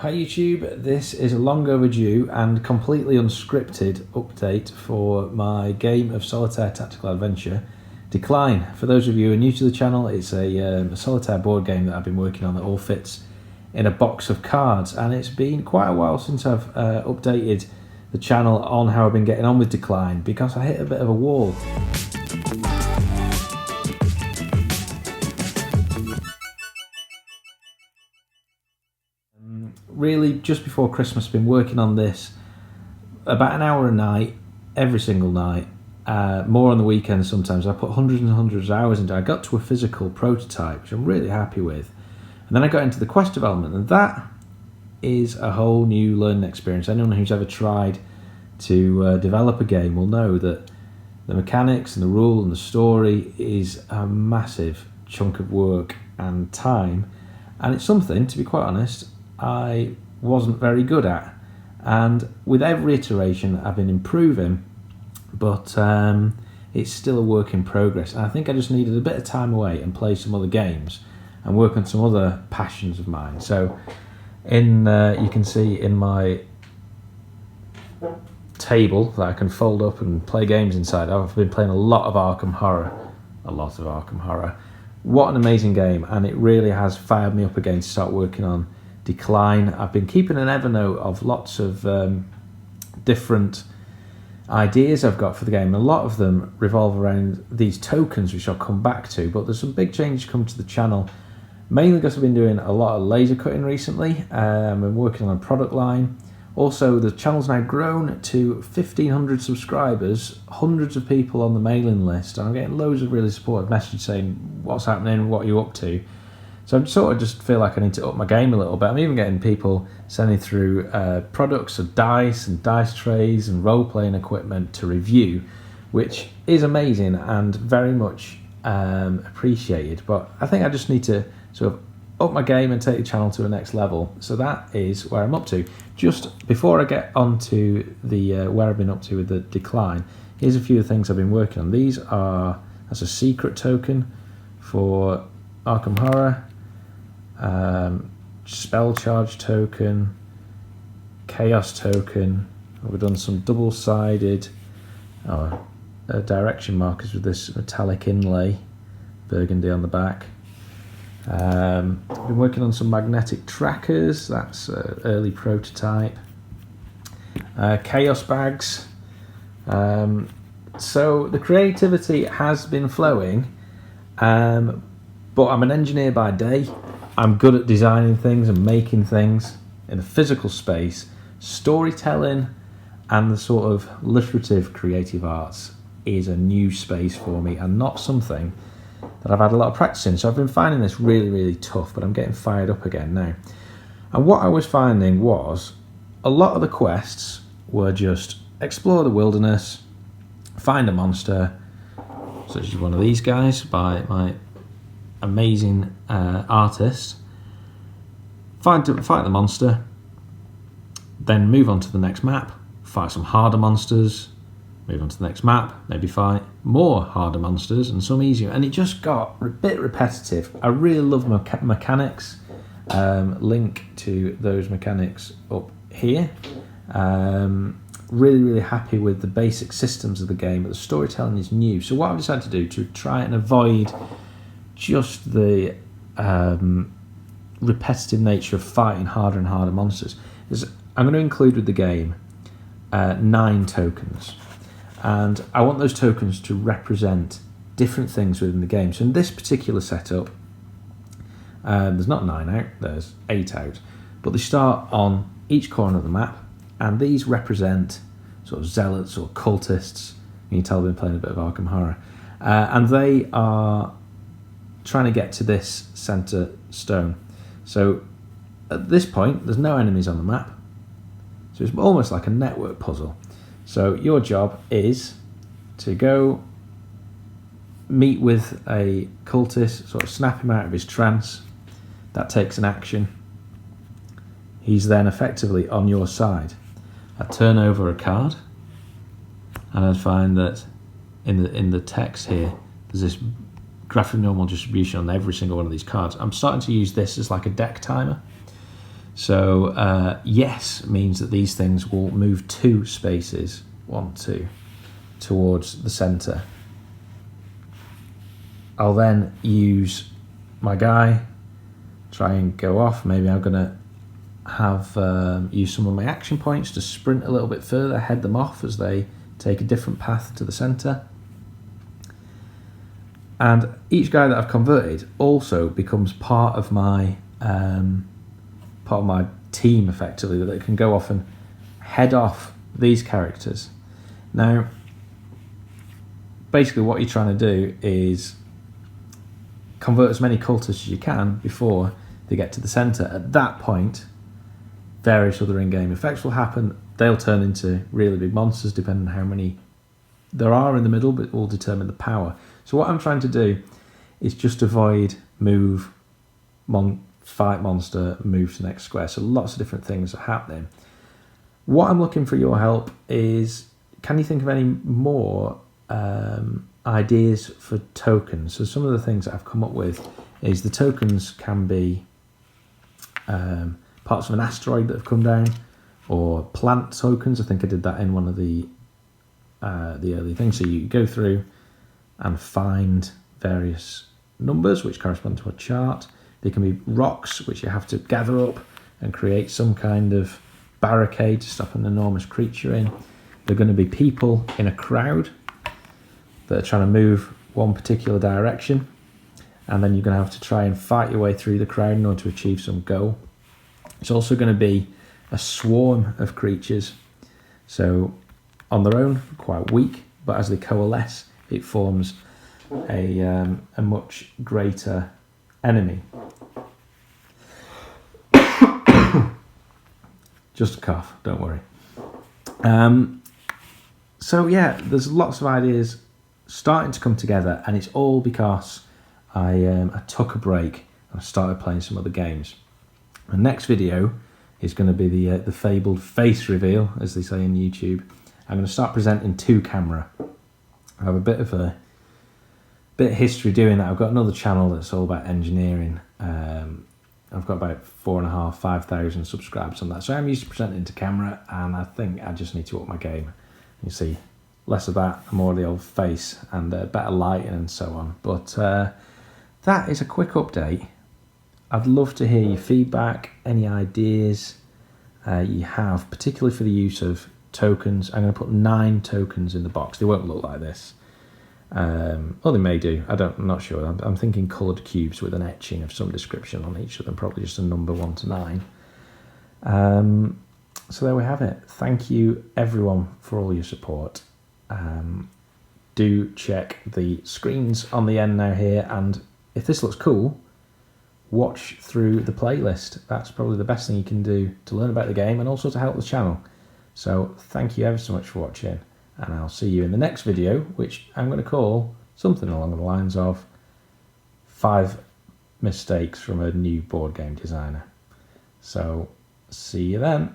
Hi YouTube, this is a long overdue and completely unscripted update for my game of Solitaire Tactical Adventure, Decline. For those of you who are new to the channel, it's a Solitaire board game that I've been working on that all fits in a box of cards, and it's been quite a while since I've updated the channel on how I've been getting on with Decline because I hit a bit of a wall. Really, just before Christmas, been working on this about an hour a night, every single night, more on the weekends sometimes. I put hundreds and hundreds of hours into it. I got to a physical prototype, which I'm really happy with. And then I got into the quest development, and that is a whole new learning experience. Anyone who's ever tried to develop a game will know that the mechanics and the rule and the story is a massive chunk of work and time. And it's something, to be quite honest, I wasn't very good at, and with every iteration I've been improving, but it's still a work in progress, and I think I just needed a bit of time away and play some other games and work on some other passions of mine. So you can see in my table that I can fold up and play games inside, I've been playing a lot of Arkham Horror. What an amazing game, and it really has fired me up again to start working on Decline. I've been keeping an Evernote of lots of different ideas I've got for the game. A lot of them revolve around these tokens, which I'll come back to, but there's some big changes come to the channel, mainly because I've been doing a lot of laser cutting recently. I've been working on a product line. Also, the channel's now grown to 1,500 subscribers, hundreds of people on the mailing list, and I'm getting loads of really supportive messages saying what's happening, what are you up to. So I sort of just feel like I need to up my game a little bit. I'm even getting people sending through products of dice and dice trays and role-playing equipment to review, which is amazing and very much appreciated. But I think I just need to sort of up my game and take the channel to the next level. So that is where I'm up to. Just before I get on to the where I've been up to with the Decline, here's a few of the things I've been working on. That's a secret token for Arkham Horror. Spell charge token, chaos token. We've done some double-sided direction markers with this metallic inlay, burgundy on the back. I've been working on some magnetic trackers. That's an early prototype. Chaos bags. So the creativity has been flowing, but I'm an engineer by day. I'm good at designing things and making things in a physical space. Storytelling and the sort of literative creative arts is a new space for me and not something that I've had a lot of practice in. So I've been finding this really, really tough, but I'm getting fired up again now. And what I was finding was a lot of the quests were just explore the wilderness, find a monster, such as one of these guys by my amazing artist, fight the monster, then move on to the next map, fight some harder monsters, move on to the next map, maybe fight more harder monsters and some easier, and it just got a bit repetitive. I really love mechanics. Link to those mechanics up here. Really happy with the basic systems of the game, but the storytelling is new. So what I've decided to do to try and avoid just the repetitive nature of fighting harder and harder monsters is I'm going to include with the game 9 tokens, and I want those tokens to represent different things within the game. So in this particular setup, there's not 9 out, there's 8 out, but they start on each corner of the map, and these represent sort of zealots or cultists. You can tell I've been playing a bit of Arkham Horror, and they are trying to get to this center stone. So at this point there's no enemies on the map, so it's almost like a network puzzle. So your job is to go meet with a cultist, sort of snap him out of his trance. That takes an action. He's then effectively on your side. I turn over a card, and I find that in the text here there's this graphic normal distribution on every single one of these cards. I'm starting to use this as like a deck timer. So yes means that these things will move 2 spaces, 1, 2, towards the centre. I'll then use my guy, try and go off. Maybe I'm going to have use some of my action points to sprint a little bit further, head them off as they take a different path to the centre. And each guy that I've converted also becomes part of my team, effectively, that can go off and head off these characters. Now, basically what you're trying to do is convert as many cultists as you can before they get to the centre. At that point, various other in-game effects will happen. They'll turn into really big monsters, depending on how many there are in the middle, but it will determine the power. So what I'm trying to do is just avoid move, fight monster, move to the next square. So lots of different things are happening. What I'm looking for your help is, can you think of any more ideas for tokens? So some of the things that I've come up with is the tokens can be parts of an asteroid that have come down, or plant tokens. I think I did that in one of the early things. So you go through and find various numbers which correspond to a chart. They can be rocks which you have to gather up and create some kind of barricade to stop an enormous creature in. They're going to be people in a crowd that are trying to move one particular direction, and then you're going to have to try and fight your way through the crowd in order to achieve some goal. It's also going to be a swarm of creatures, so on their own quite weak, but as they coalesce it forms a much greater enemy. Just a cough, don't worry. So yeah, there's lots of ideas starting to come together, and it's all because I took a break and I started playing some other games. The next video is going to be the fabled face reveal, as they say on YouTube. I'm going to start presenting to camera. I have a bit of history doing that. I've got another channel that's all about engineering. I've got about 4,500 subscribers on that, so I'm used to presenting to camera, and I think I just need to up my game. You see, less of that, more of the old face, and better lighting and so on. But that is a quick update. I'd love to hear your feedback, any ideas you have, particularly for the use of tokens. I'm going to put 9 tokens in the box. They won't look like this. Well, they may do. I'm not sure. I'm thinking coloured cubes with an etching of some description on each of them, probably just a number 1 to 9. So there we have it. Thank you, everyone, for all your support. Do check the screens on the end now here, and if this looks cool, watch through the playlist. That's probably the best thing you can do to learn about the game and also to help the channel. So thank you ever so much for watching, and I'll see you in the next video, which I'm going to call something along the lines of 5 mistakes from a new board game designer. So see you then.